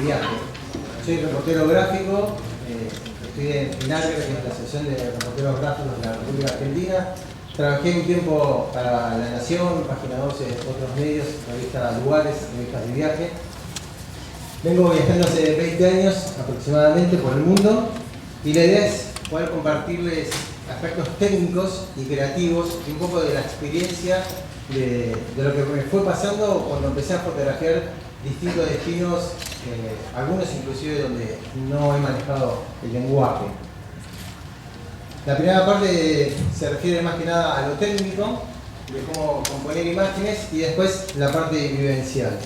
de viaje. Soy reportero gráfico, estudié en AGRE, que es la Asociación de Reporteros Gráficos de la República Argentina. Trabajé un tiempo para La Nación, Página 12, otros medios, revista Lugares, revistas de viaje. Vengo viajando hace 20 años aproximadamente por el mundo y la idea es poder compartirles aspectos técnicos y creativos y un poco de la experiencia de lo que me fue pasando cuando empecé a fotografiar distintos destinos, algunos inclusive donde no he manejado el lenguaje. La primera parte se refiere más que nada a lo técnico, de cómo componer imágenes, y después la parte vivencial.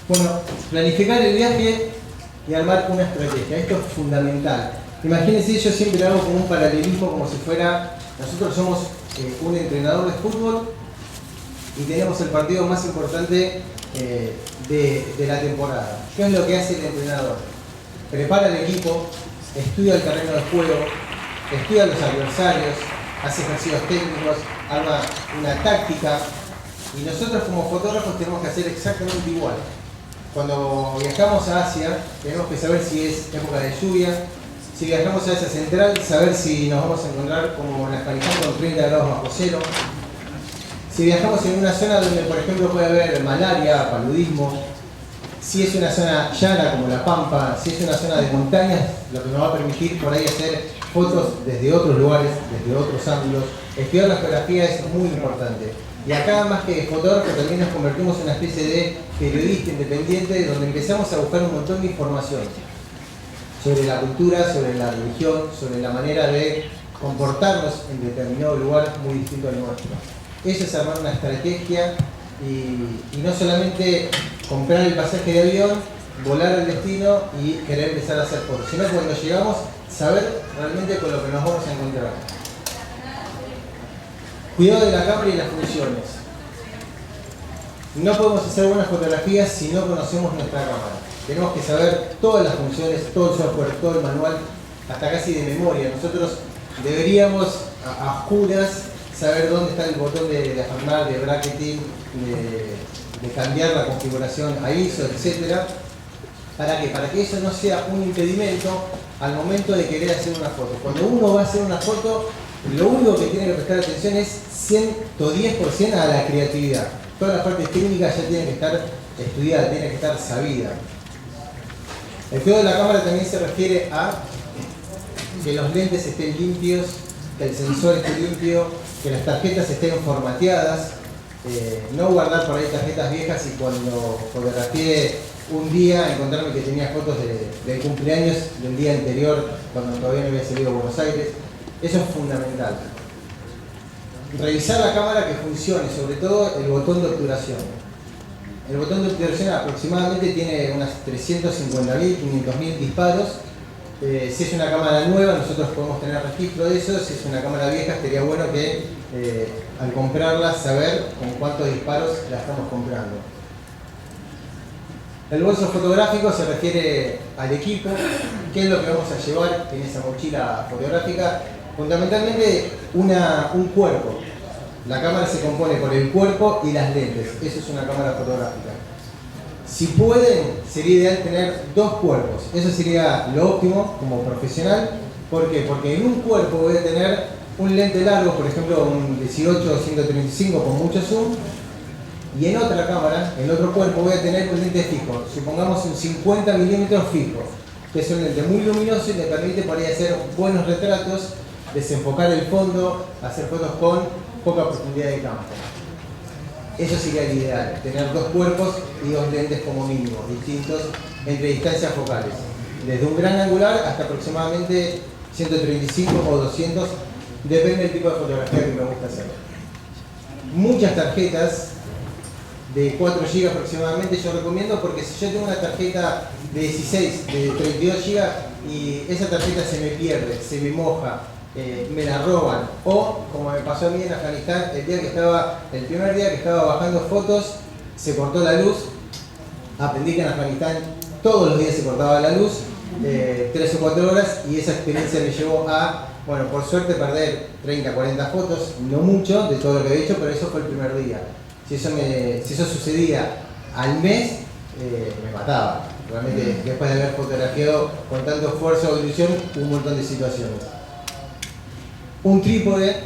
Bueno, planificar el viaje y armar una estrategia, esto es fundamental. Imagínense, yo siempre lo hago como un paralelismo, como si fuera, nosotros somos un entrenador de fútbol y tenemos el partido más importante de la temporada. ¿Qué es lo que hace el entrenador? Prepara el equipo, estudia el terreno de juego, estudia a los adversarios, hace ejercicios técnicos, arma una táctica, y nosotros como fotógrafos tenemos que hacer exactamente igual. Cuando viajamos a Asia, tenemos que saber si es época de lluvia. Si viajamos a Asia Central, saber si nos vamos a encontrar como en Afganistán con 30 grados bajo cero. Si viajamos en una zona donde, por ejemplo, puede haber malaria, paludismo. Si es una zona llana como la Pampa, si es una zona de montañas, lo que nos va a permitir por ahí hacer fotos desde otros lugares, desde otros ángulos. Estudiar la geografía es muy importante. Y acá, más que fotógrafo, también nos convertimos en una especie de periodista independiente donde empezamos a buscar un montón de información sobre la cultura, sobre la religión, sobre la manera de comportarnos en determinado lugar muy distinto al nuestro. Eso es armar una estrategia y no solamente comprar el pasaje de avión, volar al destino y querer empezar a hacer fotos, sino cuando llegamos saber realmente con lo que nos vamos a encontrar. Cuidado de la cámara y las funciones. No podemos hacer buenas fotografías si no conocemos nuestra cámara. Tenemos que saber todas las funciones, todo el software, todo el manual, hasta casi de memoria. Nosotros deberíamos a oscuras saber dónde está el botón de diafragmar, de bracketing, de cambiar la configuración a ISO, etc. ¿Para qué? Para que eso no sea un impedimento al momento de querer hacer una foto. Cuando uno va a hacer una foto, lo único que tiene que prestar atención es 110% a la creatividad. Todas las partes técnicas ya tienen que estar estudiadas, tienen que estar sabidas. El cuidado de la cámara también se refiere a que los lentes estén limpios, que el sensor esté limpio, que las tarjetas estén formateadas, no guardar por ahí tarjetas viejas y cuando fotografié un día encontrarme que tenía fotos del cumpleaños del día anterior cuando todavía no había salido a Buenos Aires. Eso es fundamental. Revisar la cámara que funcione, sobre todo el botón de obturación. El botón de obturación aproximadamente tiene unas 350.000, 500.000 disparos. Si es una cámara nueva, nosotros podemos tener registro de eso. Si es una cámara vieja, estaría bueno que al comprarla saber con cuántos disparos la estamos comprando. El bolso fotográfico se refiere al equipo, qué es lo que vamos a llevar en esa mochila fotográfica. Fundamentalmente un cuerpo. La cámara se compone por el cuerpo y las lentes. Eso es una cámara fotográfica. Si pueden, sería ideal tener dos cuerpos. Eso sería lo óptimo como profesional. ¿Por qué? Porque en un cuerpo voy a tener un lente largo, por ejemplo un 18 o 135 con mucho zoom. Y en otra cámara, en otro cuerpo, voy a tener un lente fijo. Supongamos un 50 milímetros fijo. Que es un lente muy luminoso y me permite por ahí hacer buenos retratos, desenfocar el fondo, hacer fotos con poca profundidad de campo. Eso sería el ideal, tener dos cuerpos y dos lentes como mínimo, distintos entre distancias focales. Desde un gran angular hasta aproximadamente 135 o 200, depende del tipo de fotografía que me gusta hacer. Muchas tarjetas de 4 GB aproximadamente yo recomiendo, porque si yo tengo una tarjeta de 16, de 32 GB y esa tarjeta se me pierde, se me moja, me la roban, o como me pasó a mí en Afganistán, el primer día que estaba bajando fotos se cortó la luz. Aprendí que en Afganistán todos los días se cortaba la luz, 3 o 4 horas, y esa experiencia me llevó a, bueno, por suerte perder 30, 40 fotos, no mucho de todo lo que he hecho, pero eso fue el primer día. Si eso sucedía al mes me mataba. Realmente, después de haber fotografiado con tanto esfuerzo o ilusión un montón de situaciones. Un trípode,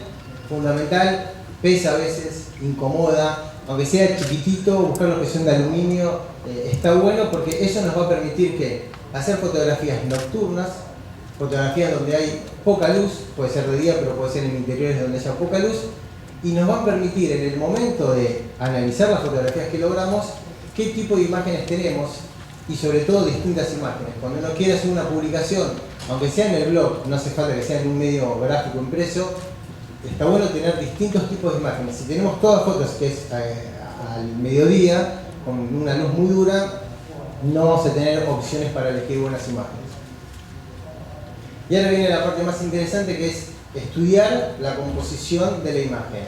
fundamental, pesa a veces, incomoda, aunque sea chiquitito, buscar los que son de aluminio está bueno porque eso nos va a permitir que hacer fotografías nocturnas, fotografías donde hay poca luz, puede ser de día, pero puede ser en interiores donde haya poca luz, y nos va a permitir en el momento de analizar las fotografías que logramos, qué tipo de imágenes tenemos y sobre todo distintas imágenes. Cuando uno quiere hacer una publicación, aunque sea en el blog, no hace falta que sea en un medio gráfico impreso, está bueno tener distintos tipos de imágenes. Si tenemos todas fotos que es al mediodía, con una luz muy dura, no vamos a tener opciones para elegir buenas imágenes. Y ahora viene la parte más interesante, que es estudiar la composición de la imagen.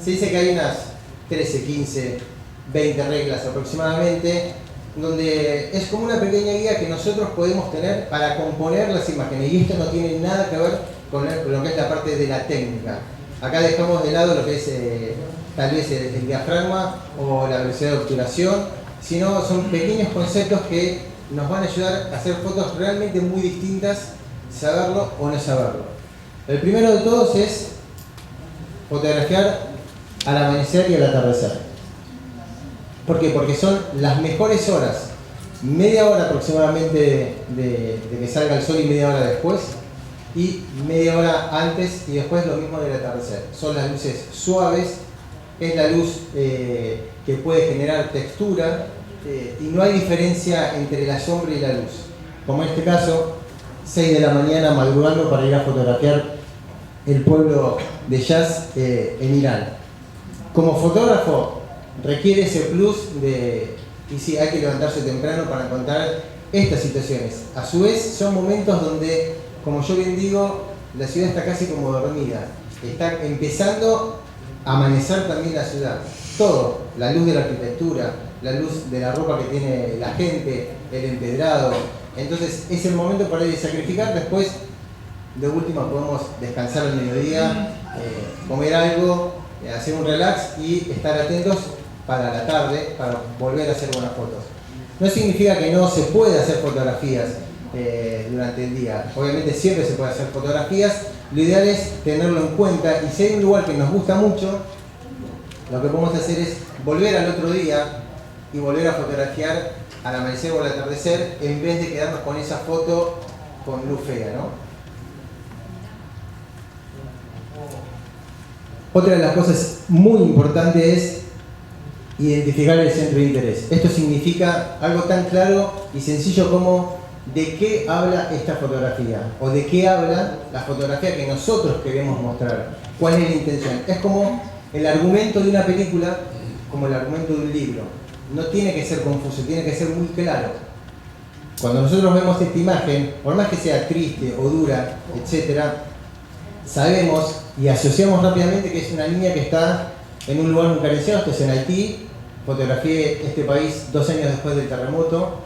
Se dice que hay unas 13, 15, 20 reglas aproximadamente, donde es como una pequeña guía que nosotros podemos tener para componer las imágenes. Y esto no tiene nada que ver con lo que es la parte de la técnica. Acá dejamos de lado lo que es tal vez el diafragma o la velocidad de obturación, sino son pequeños conceptos que nos van a ayudar a hacer fotos realmente muy distintas, saberlo o no saberlo. El primero de todos es fotografiar al amanecer y al atardecer. ¿Por qué? Porque son las mejores horas, media hora aproximadamente de que salga el sol y media hora después, y media hora antes y después lo mismo del atardecer. Son las luces suaves, es la luz que puede generar textura y no hay diferencia entre la sombra y la luz. Como en este caso, 6 de la mañana madrugando para ir a fotografiar el pueblo de Yaz en Irán. Como fotógrafo requiere ese plus de, y sí, hay que levantarse temprano para encontrar estas situaciones. A su vez son momentos donde, como yo bien digo, la ciudad está casi como dormida. Está empezando a amanecer también la ciudad. Todo, la luz de la arquitectura, la luz de la ropa que tiene la gente, el empedrado. Entonces es el momento para ir a sacrificar. Después, de última, podemos descansar al mediodía, comer algo, hacer un relax y estar atentos para la tarde, para volver a hacer buenas fotos. No significa que no se pueda hacer fotografías durante el día. Obviamente siempre se puede hacer fotografías. Lo ideal es tenerlo en cuenta, y si hay un lugar que nos gusta mucho, lo que podemos hacer es volver al otro día y volver a fotografiar al amanecer o al atardecer, en vez de quedarnos con esa foto con luz fea, ¿no? Otra de las cosas muy importantes es identificar el centro de interés. Esto significa algo tan claro y sencillo como de qué habla esta fotografía o de qué habla la fotografía que nosotros queremos mostrar. ¿Cuál es la intención? Es como el argumento de una película, como el argumento de un libro. No tiene que ser confuso, tiene que ser muy claro. Cuando nosotros vemos esta imagen, por más que sea triste o dura, etc., sabemos y asociamos rápidamente que es una niña que está en un lugar muy carenciado. Esto es en Haití. Fotografié este país 2 años después del terremoto.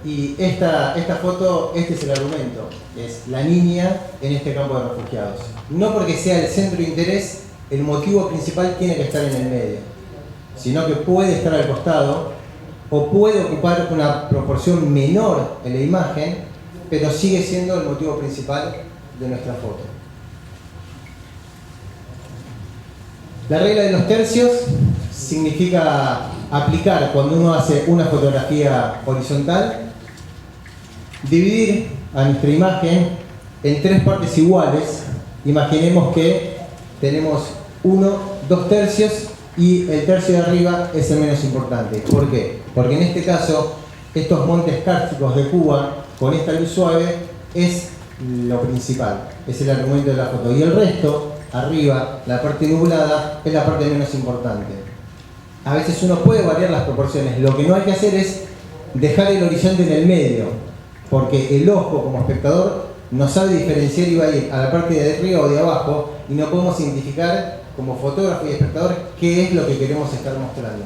Y esta foto, este es el argumento, es la niña en este campo de refugiados. No porque sea el centro de interés, el motivo principal tiene que estar en el medio, sino que puede estar al costado o puede ocupar una proporción menor en la imagen, pero sigue siendo el motivo principal de nuestra foto. La regla de los tercios significa aplicar, cuando uno hace una fotografía horizontal, dividir a nuestra imagen en 3 partes iguales. Imaginemos que tenemos 2 tercios y el tercio de arriba es el menos importante. ¿Por qué? Porque en este caso, estos montes kársticos de Cuba, con esta luz suave, es lo principal, es el argumento de la foto. Y el resto, arriba, la parte nublada, es la parte menos importante. A veces uno puede variar las proporciones. Lo que no hay que hacer es dejar el horizonte en el medio, porque el ojo como espectador no sabe diferenciar y va a ir a la parte de arriba o de abajo, y no podemos identificar como fotógrafo y espectador qué es lo que queremos estar mostrando.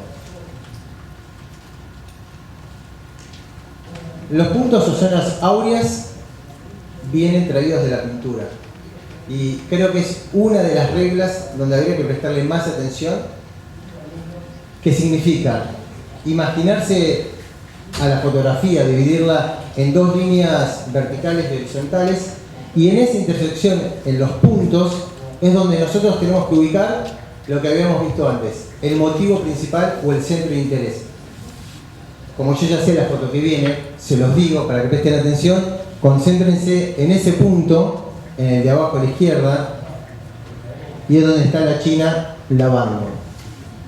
Los puntos o zonas áureas vienen traídos de la pintura, y creo que es una de las reglas donde habría que prestarle más atención, que significa imaginarse a la fotografía, dividirla en dos líneas verticales y horizontales, y en esa intersección, en los puntos, es donde nosotros tenemos que ubicar lo que habíamos visto antes, el motivo principal o el centro de interés. Como yo ya sé la foto que viene, se los digo para que presten atención, concéntrense en ese punto, en el de abajo a la izquierda, y es donde está la china lavando.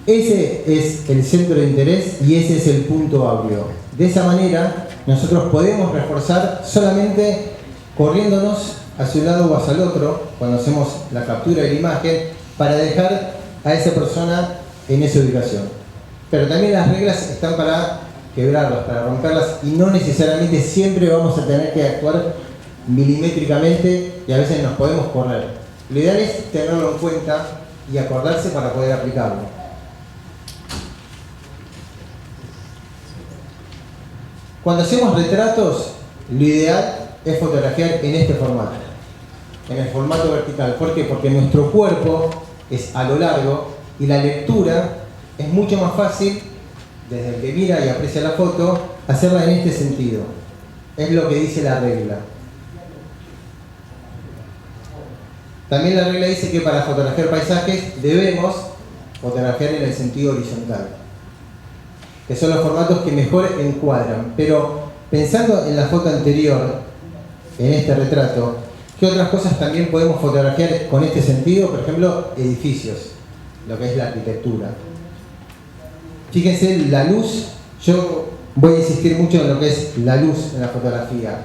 Ese es el centro de interés y ese es el punto áureo. De esa manera, nosotros podemos reforzar solamente corriéndonos hacia un lado o hacia el otro, cuando hacemos la captura de la imagen, para dejar a esa persona en esa ubicación. Pero también las reglas están para quebrarlas, para romperlas, y no necesariamente siempre vamos a tener que actuar milimétricamente y a veces nos podemos correr. Lo ideal es tenerlo en cuenta y acordarse para poder aplicarlo. Cuando hacemos retratos, lo ideal es fotografiar en este formato, en el formato vertical. ¿Por qué? Porque nuestro cuerpo es a lo largo y la lectura es mucho más fácil, desde el que mira y aprecia la foto, hacerla en este sentido. Es lo que dice la regla. También la regla dice que para fotografiar paisajes debemos fotografiar en el sentido horizontal, que son los formatos que mejor encuadran. Pero pensando en la foto anterior, en este retrato, ¿qué otras cosas también podemos fotografiar con este sentido? Por ejemplo, edificios, lo que es la arquitectura. Fíjense, la luz, yo voy a insistir mucho en lo que es la luz en la fotografía.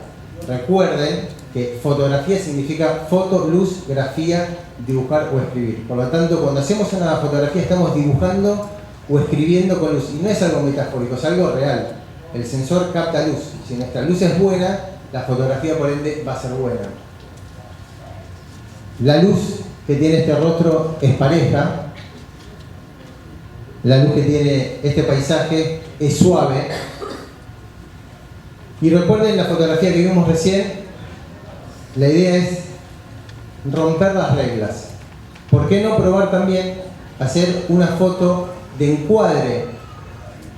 Recuerden que fotografía significa foto, luz, grafía, dibujar o escribir. Por lo tanto, cuando hacemos una fotografía estamos dibujando o escribiendo con luz. Y no es algo metafórico, es algo real. El sensor capta luz. Si nuestra luz es buena, la fotografía por ende va a ser buena. La luz que tiene este rostro es pareja. La luz que tiene este paisaje es suave. Y recuerden la fotografía que vimos recién, la idea es romper las reglas. ¿Por qué no probar también hacer una foto de encuadre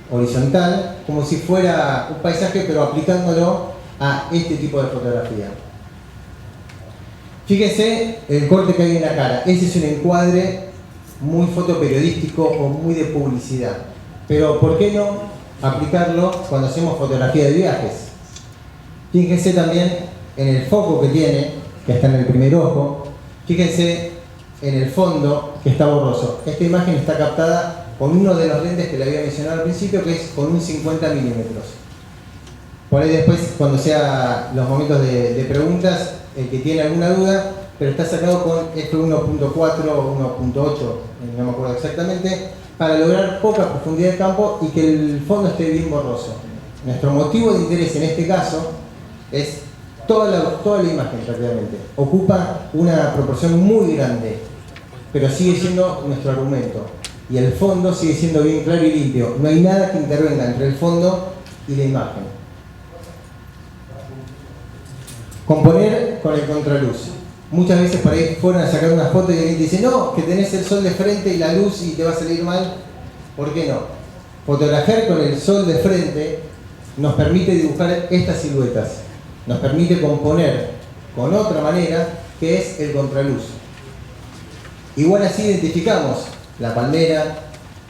horizontal, como si fuera un paisaje, pero aplicándolo a este tipo de fotografía? Fíjense el corte que hay en la cara. Ese es un encuadre muy fotoperiodístico o muy de publicidad. Pero ¿por qué no aplicarlo cuando hacemos fotografía de viajes? Fíjense también en el foco que tiene, que está en el primer ojo. Fíjense en el fondo, que está borroso. Esta imagen está captada con uno de los lentes que le había mencionado al principio, que es con un 50 milímetros. Por ahí después, cuando sea los momentos de preguntas, el que tiene alguna duda, pero está sacado con f1.4 o 1.8, no me acuerdo exactamente, para lograr poca profundidad de campo y que el fondo esté bien borroso. Nuestro motivo de interés en este caso es toda la imagen prácticamente. Ocupa una proporción muy grande, pero sigue siendo nuestro argumento. Y el fondo sigue siendo bien claro y limpio. No hay nada que intervenga entre el fondo y la imagen. Componer con el contraluz. Muchas veces por ahí fueron a sacar una foto y alguien dice, no, que tenés el sol de frente y la luz y te va a salir mal. ¿Por qué no? Fotografiar con el sol de frente nos permite dibujar estas siluetas. Nos permite componer con otra manera, que es el contraluz. Igual así identificamos la palmera,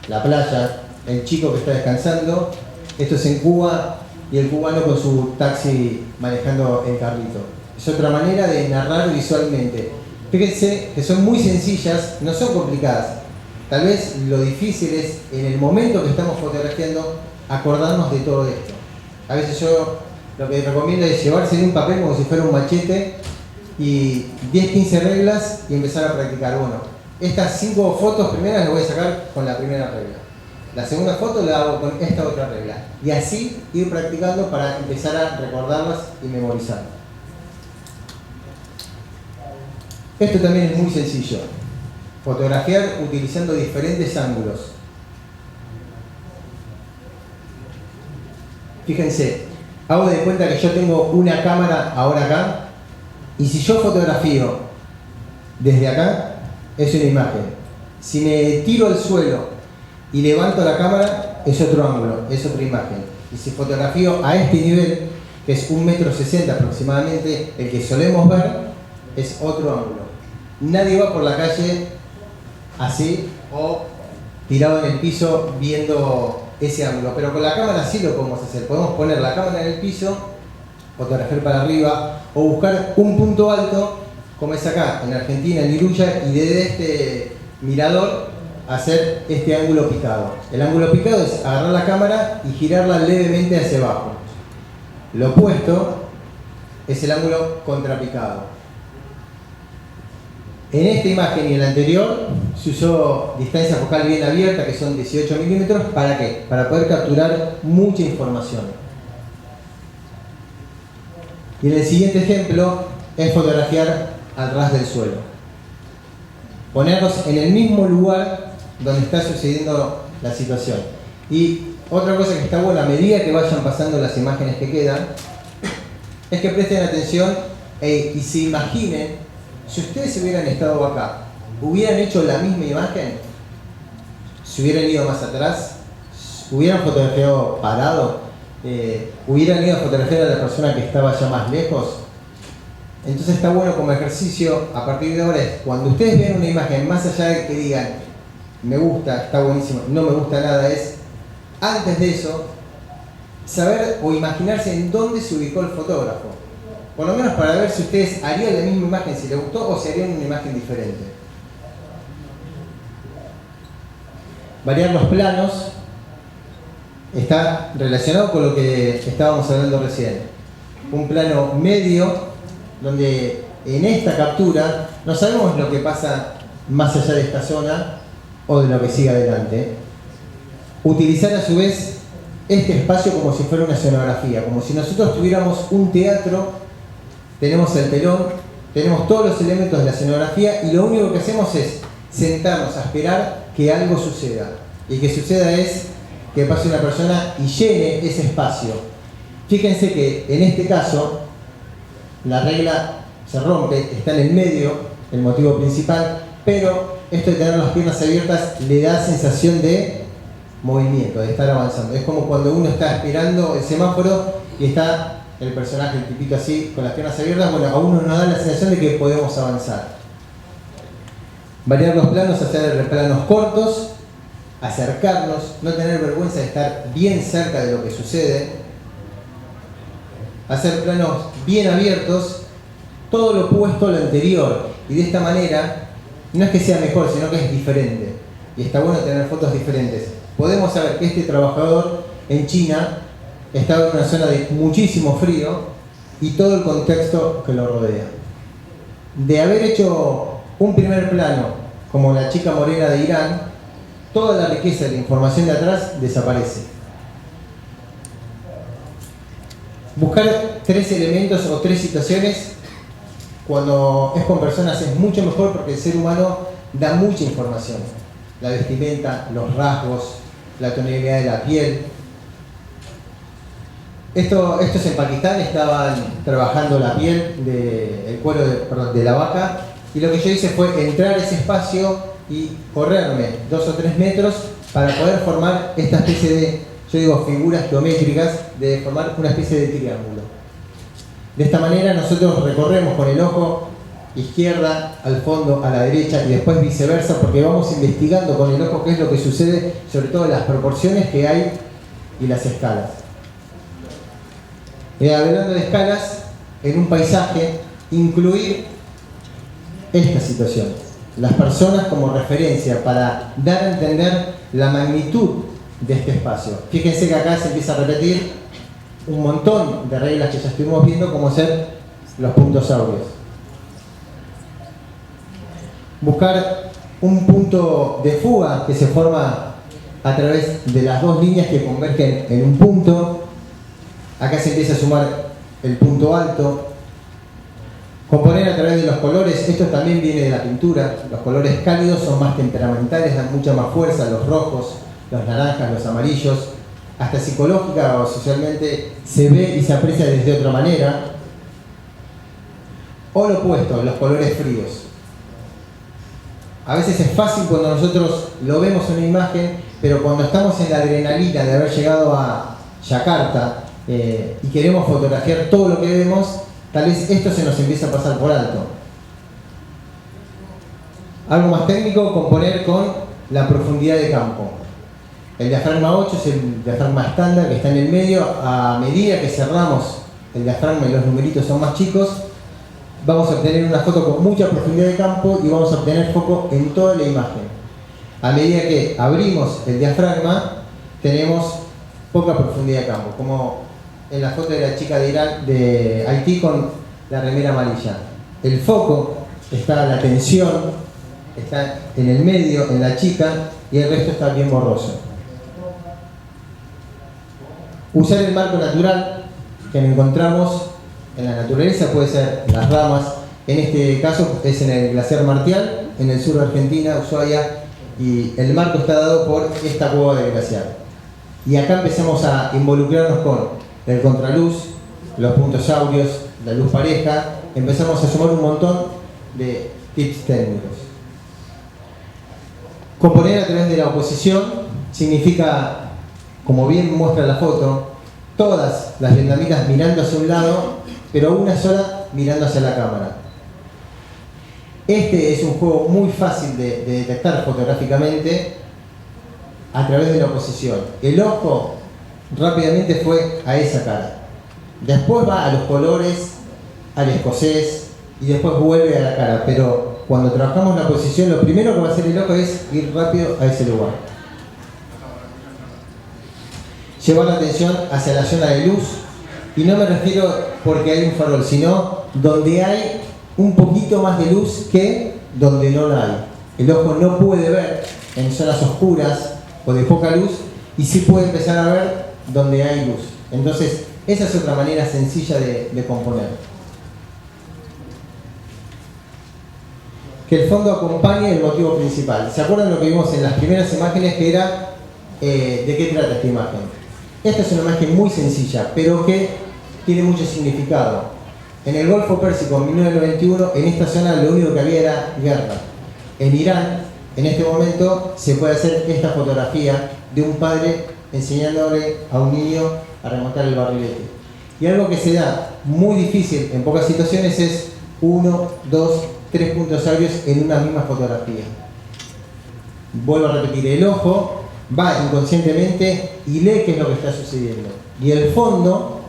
la playa, el chico que está descansando. Esto es en Cuba y el cubano con su taxi manejando el carrito. Es otra manera de narrar visualmente. Fíjense que son muy sencillas, no son complicadas. Tal vez lo difícil es, en el momento que estamos fotografiando, acordarnos de todo esto. A veces yo lo que recomiendo es llevarse en un papel como si fuera un machete y 10-15 reglas y empezar a practicar. Bueno, estas 5 fotos primeras las voy a sacar con la primera regla. La segunda foto la hago con esta otra regla. Y así ir practicando para empezar a recordarlas y memorizar. Esto también es muy sencillo. Fotografiar utilizando diferentes ángulos. Fíjense, hago de cuenta que yo tengo una cámara ahora acá, y si yo fotografío desde acá, es una imagen. Si me tiro al suelo y levanto la cámara, es otro ángulo, es otra imagen. Y si fotografío a este nivel, que es 1,60 m aproximadamente, el que solemos ver, es otro ángulo. Nadie va por la calle así o tirado en el piso viendo ese ángulo, pero con la cámara sí lo podemos hacer. Podemos poner la cámara en el piso, fotografiar para arriba o buscar un punto alto, como es acá en Argentina, en Iruya, y desde este mirador hacer este ángulo picado. El ángulo picado es agarrar la cámara y girarla levemente hacia abajo. Lo opuesto es el ángulo contrapicado. En esta imagen y en la anterior se usó distancia focal bien abierta, que son 18 milímetros. ¿Para qué? Para poder capturar mucha información. Y en el siguiente ejemplo es fotografiar al ras del suelo. Ponernos en el mismo lugar donde está sucediendo la situación. Y otra cosa que está buena a medida que vayan pasando las imágenes que quedan, es que presten atención y se imaginen, si ustedes hubieran estado acá, hubieran hecho la misma imagen, si hubieran ido más atrás, hubieran fotografiado parado, hubieran ido a fotografiar a la persona que estaba ya más lejos. Entonces está bueno como ejercicio a partir de ahora es, cuando ustedes vean una imagen, más allá de que digan me gusta, está buenísimo, no me gusta nada, es antes de eso saber o imaginarse en dónde se ubicó el fotógrafo, por lo menos para ver si ustedes harían la misma imagen si les gustó o si harían una imagen diferente. Variar los planos está relacionado con lo que estábamos hablando recién. Un plano medio donde en esta captura no sabemos lo que pasa más allá de esta zona o de lo que sigue adelante. Utilizar a su vez este espacio como si fuera una escenografía, como si nosotros tuviéramos un teatro, tenemos el telón, tenemos todos los elementos de la escenografía y lo único que hacemos es sentarnos a esperar que algo suceda. Y que suceda es que pase una persona y llene ese espacio. Fíjense que en este caso la regla se rompe, está en el medio, el motivo principal, pero esto de tener las piernas abiertas le da sensación de movimiento, de estar avanzando. Es como cuando uno está esperando el semáforo y está el personaje, el tipito así, con las piernas abiertas. Bueno, a uno nos da la sensación de que podemos avanzar. Variar los planos, hacer planos cortos, acercarnos, no tener vergüenza de estar bien cerca de lo que sucede, hacer planos bien abiertos, todo lo opuesto a lo anterior, y de esta manera no es que sea mejor, sino que es diferente, y está bueno tener fotos diferentes. Podemos saber que este trabajador en China estaba en una zona de muchísimo frío y todo el contexto que lo rodea. De haber hecho un primer plano como la chica morena de Irán, toda la riqueza de la información de atrás desaparece. Buscar 3 elementos o 3 situaciones cuando es con personas es mucho mejor porque el ser humano da mucha información. La vestimenta, los rasgos, la tonalidad de la piel. Estos en Pakistán estaban trabajando la piel, el cuero de la vaca, y lo que yo hice fue entrar a ese espacio y correrme 2 o 3 metros para poder formar esta especie de, yo digo, figuras geométricas, de formar una especie de triángulo. De esta manera nosotros recorremos con el ojo izquierda al fondo, a la derecha y después viceversa, porque vamos investigando con el ojo qué es lo que sucede, sobre todo las proporciones que hay y las escalas. Hablando de escalas, en un paisaje, incluir esta situación, las personas como referencia para dar a entender la magnitud de este espacio. Fíjense que acá se empieza a repetir un montón de reglas que ya estuvimos viendo, como ser los puntos áureos. Buscar un punto de fuga que se forma a través de las 2 líneas que convergen en un punto. Acá se empieza a sumar el punto alto. Componer a través de los colores, esto también viene de la pintura. Los colores cálidos son más temperamentales, dan mucha más fuerza, los rojos, los naranjas, los amarillos. Hasta psicológica o socialmente se ve y se aprecia desde otra manera. O lo opuesto, los colores fríos. A veces es fácil cuando nosotros lo vemos en una imagen, pero cuando estamos en la adrenalina de haber llegado a Yakarta y queremos fotografiar todo lo que vemos, tal vez esto se nos empieza a pasar por alto. Algo más técnico, componer con la profundidad de campo. El diafragma 8 es el diafragma estándar que está en el medio. A medida que cerramos el diafragma y los numeritos son más chicos, vamos a obtener una foto con mucha profundidad de campo y vamos a obtener foco en toda la imagen. A medida que abrimos el diafragma, tenemos poca profundidad de campo, como en la foto de la chica de Irán, de Haití con la remera amarilla. El foco está, la tensión está en el medio, en la chica, y el resto está bien borroso. Usar el marco natural que encontramos en la naturaleza, puede ser las ramas, en este caso es en el glaciar Martial, en el sur de Argentina, Ushuaia, y el marco está dado por esta cueva del glaciar. Y acá empezamos a involucrarnos con el contraluz, los puntos áureos, la luz pareja, empezamos a sumar un montón de tips técnicos. Componer a través de la oposición significa, como bien muestra la foto, todas las vietnamitas mirando hacia un lado, pero una sola mirando hacia la cámara. Este es un juego muy fácil de detectar fotográficamente a través de la oposición. El ojo rápidamente fue a esa cara. Después va a los colores, al escocés y después vuelve a la cara. Pero cuando trabajamos la posición, lo primero que va a hacer el ojo es ir rápido a ese lugar. Llevar la atención hacia la zona de luz. Y no me refiero porque hay un farol, sino donde hay un poquito más de luz que donde no la hay. El ojo no puede ver en zonas oscuras o de poca luz y sí puede empezar a ver donde hay luz. Entonces, esa es otra manera sencilla de componer. Que el fondo acompañe el motivo principal. ¿Se acuerdan lo que vimos en las primeras imágenes, que era de qué trata esta imagen? Esta es una imagen muy sencilla, pero que tiene mucho significado. En el Golfo Pérsico, en 1991, en esta zona lo único que había era guerra. En Irán, en este momento, se puede hacer esta fotografía de un padre enseñándole a un niño a remontar el barrilete. Y algo que se da muy difícil en pocas situaciones es 1, 2, 3 puntos áureos en una misma fotografía. Vuelvo a repetir, el ojo va inconscientemente y lee qué es lo que está sucediendo. Y el fondo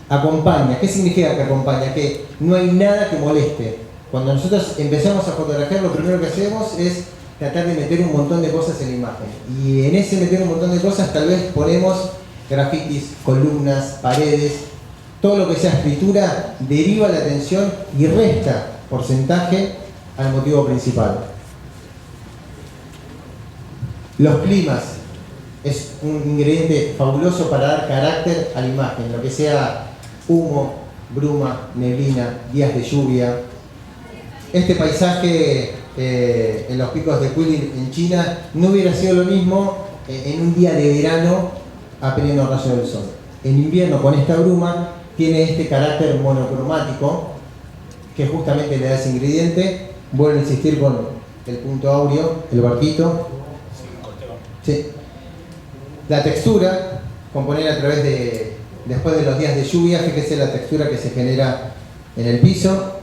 acompaña. ¿Qué significa que acompaña? Que no hay nada que moleste. Cuando nosotros empezamos a fotografiar, lo primero que hacemos es tratar de meter un montón de cosas en la imagen. Y en ese meter un montón de cosas tal vez ponemos grafitis, columnas, paredes. Todo lo que sea escritura deriva la atención y resta porcentaje al motivo principal. Los climas es un ingrediente fabuloso para dar carácter a la imagen, lo que sea humo, bruma, neblina, días de lluvia. Este paisaje en los picos de Guilin en China no hubiera sido lo mismo en un día de verano a pleno rayo del sol. En invierno, con esta bruma, tiene este carácter monocromático que justamente le da ese ingrediente. Vuelvo a insistir con el punto áureo, el barquito. Sí. La textura, componer a través de, después de los días de lluvia, fíjese la textura que se genera en el piso,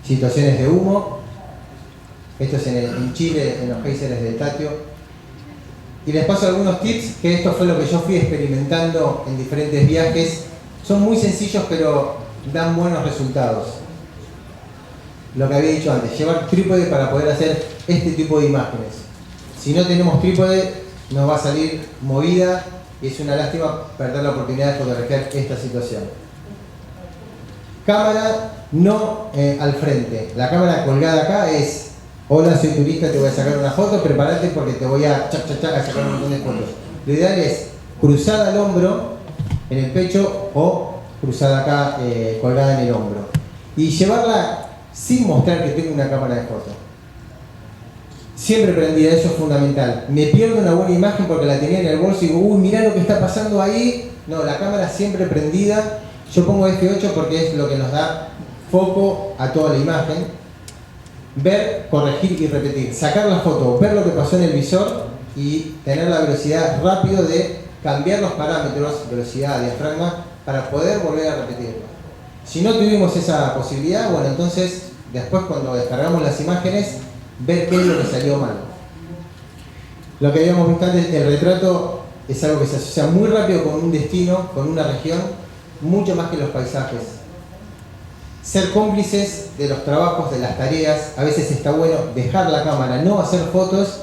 situaciones de humo. Esto es en Chile, en los géiseres del Tatio. Y les paso algunos tips, que esto fue lo que yo fui experimentando en diferentes viajes. Son muy sencillos, pero dan buenos resultados. Lo que había dicho antes, llevar trípode para poder hacer este tipo de imágenes. Si no tenemos trípode, nos va a salir movida y es una lástima perder la oportunidad de fotografiar esta situación. Cámara no al frente. La cámara colgada acá es: hola, soy turista, te voy a sacar una foto, prepárate porque te voy a a sacar un montón de fotos. Lo ideal es cruzada al hombro, en el pecho, o cruzada acá, colgada en el hombro. Y llevarla sin mostrar que tengo una cámara de foto. Siempre prendida, eso es fundamental. Me pierdo una buena imagen porque la tenía en el bolso y digo, uy, mirá lo que está pasando ahí. No, la cámara siempre prendida. Yo pongo F8 porque es lo que nos da foco a toda la imagen. ver, corregir y repetir, sacar la foto, ver lo que pasó en el visor y tener la velocidad rápido de cambiar los parámetros, velocidad, diafragma, para poder volver a repetirlo. Si no tuvimos esa posibilidad, bueno, entonces después cuando descargamos las imágenes, ver qué es lo que salió mal. Lo que habíamos visto antes, el retrato es algo que se asocia muy rápido con un destino, con una región, mucho más que los paisajes. Ser cómplices de los trabajos, de las tareas, a veces está bueno dejar la cámara, no hacer fotos,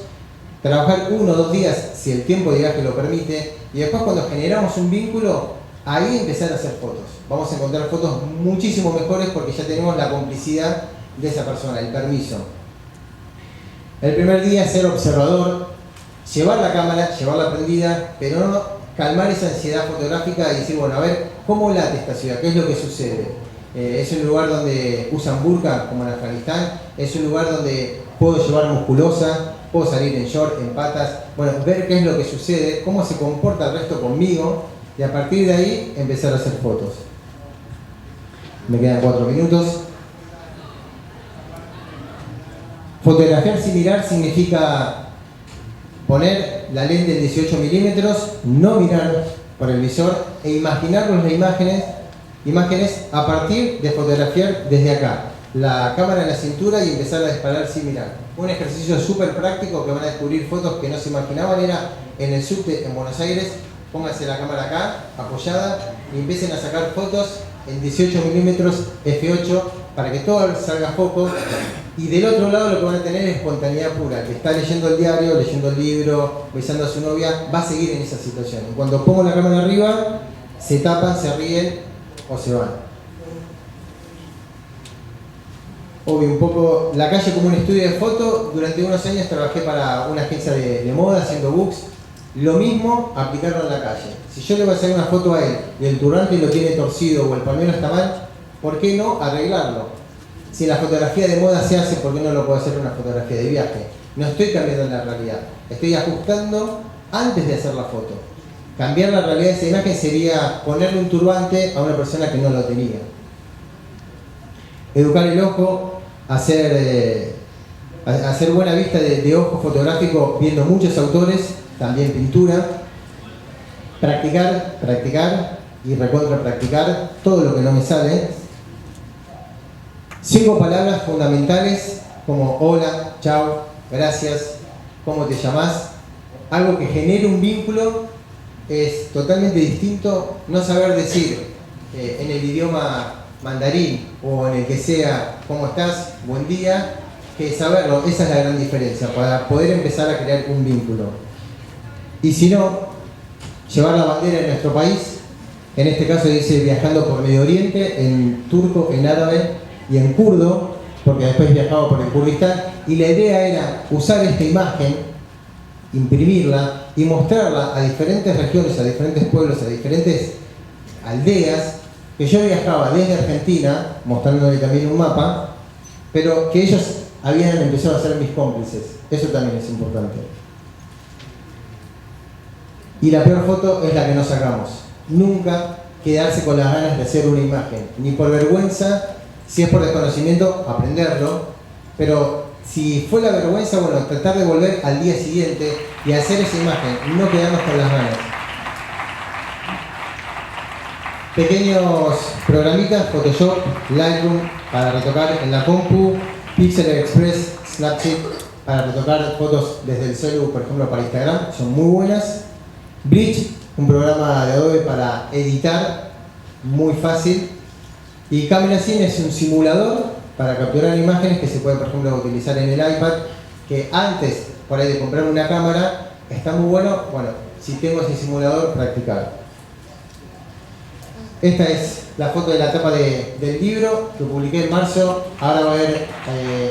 trabajar 1 o 2 días, si el tiempo de viaje lo permite, y después cuando generamos un vínculo, ahí empezar a hacer fotos. Vamos a encontrar fotos muchísimo mejores porque ya tenemos la complicidad de esa persona, el permiso. El primer día, ser observador, llevar la cámara, llevarla prendida, pero no calmar esa ansiedad fotográfica y decir, bueno, a ver, ¿cómo late esta ciudad? ¿Qué es lo que sucede? Es un lugar donde usan burka, como en Afganistán, es un lugar donde puedo llevar musculosa, puedo salir en short, en patas, bueno, ver qué es lo que sucede, cómo se comporta el resto conmigo, y a partir de ahí empezar a hacer fotos. Me quedan 4 minutos. Fotografiar sin mirar significa poner la lente en 18 milímetros, no mirar por el visor e imaginarnos las imágenes a partir de fotografiar desde acá. La cámara en la cintura y empezar a disparar sin mirar. Un ejercicio súper práctico que van a descubrir fotos que no se imaginaban era en el subte en Buenos Aires. Pónganse la cámara acá, apoyada, y empiecen a sacar fotos en 18 milímetros f8 para que todo salga a foco. Y del otro lado lo que van a tener es espontaneidad pura. El que está leyendo el diario, leyendo el libro, besando a su novia, va a seguir en esa situación. Y cuando pongo la cámara arriba, se tapan, se ríen o se van. Obvio, un poco la calle como un estudio de foto. Durante unos años trabajé para una agencia de moda haciendo books. Lo mismo aplicarlo en la calle. Si yo le voy a hacer una foto a él y el turbante lo tiene torcido o el pañuelo está mal, ¿por qué no arreglarlo? Si la fotografía de moda se hace, ¿por qué no lo puedo hacer en una fotografía de viaje? No estoy cambiando la realidad, estoy ajustando antes de hacer la foto. Cambiar la realidad de esa imagen sería ponerle un turbante a una persona que no lo tenía. Educar el ojo, hacer buena vista de ojo fotográfico viendo muchos autores, también pintura. Practicar y recontra practicar todo lo que no me sale. 5 palabras fundamentales como hola, chao, gracias, cómo te llamás. Algo que genere un vínculo. Es totalmente distinto no saber decir en el idioma mandarín o en el que sea cómo estás, buen día, que saberlo. Esa es la gran diferencia para poder empezar a crear un vínculo. Y si no, llevar la bandera de nuestro país. En este caso dice viajando por Medio Oriente, en turco, en árabe y en kurdo, porque después viajaba por el Kurdistán, y la idea era usar esta imagen, imprimirla y mostrarla a diferentes regiones, a diferentes pueblos, a diferentes aldeas, que yo viajaba desde Argentina, mostrándole también un mapa, pero que ellos habían empezado a ser mis cómplices. Eso también es importante. Y la peor foto es la que no sacamos. Nunca quedarse con las ganas de hacer una imagen, ni por vergüenza. Si es por desconocimiento, aprenderlo, pero si fue la vergüenza, bueno, tratar de volver al día siguiente y hacer esa imagen, no quedarnos con las ganas. Pequeños programitas, Photoshop, Lightroom para retocar en la compu, Pixel Express, Snapseed para retocar fotos desde el celu, por ejemplo, para Instagram, son muy buenas. Bridge, un programa de Adobe para editar, muy fácil. Y Camera Sim es un simulador para capturar imágenes que se puede, por ejemplo, utilizar en el iPad, que antes, por ahí de comprar una cámara, está muy bueno, si tengo ese simulador, practicar. Esta es la foto de la tapa del libro que publiqué en marzo. Ahora va a haber,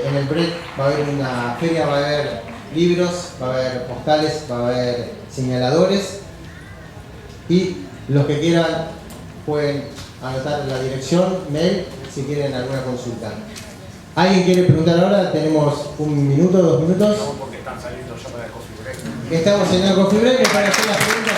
en el break, va a haber una feria, va a haber libros, va a haber postales, va a haber señaladores. Y los que quieran pueden anotar la dirección, mail, si quieren alguna consulta. ¿Alguien quiere preguntar ahora? Tenemos 1 minuto, 2 minutos. No, porque están saliendo ya para el coffee break. Estamos en el coffee break para hacer las preguntas.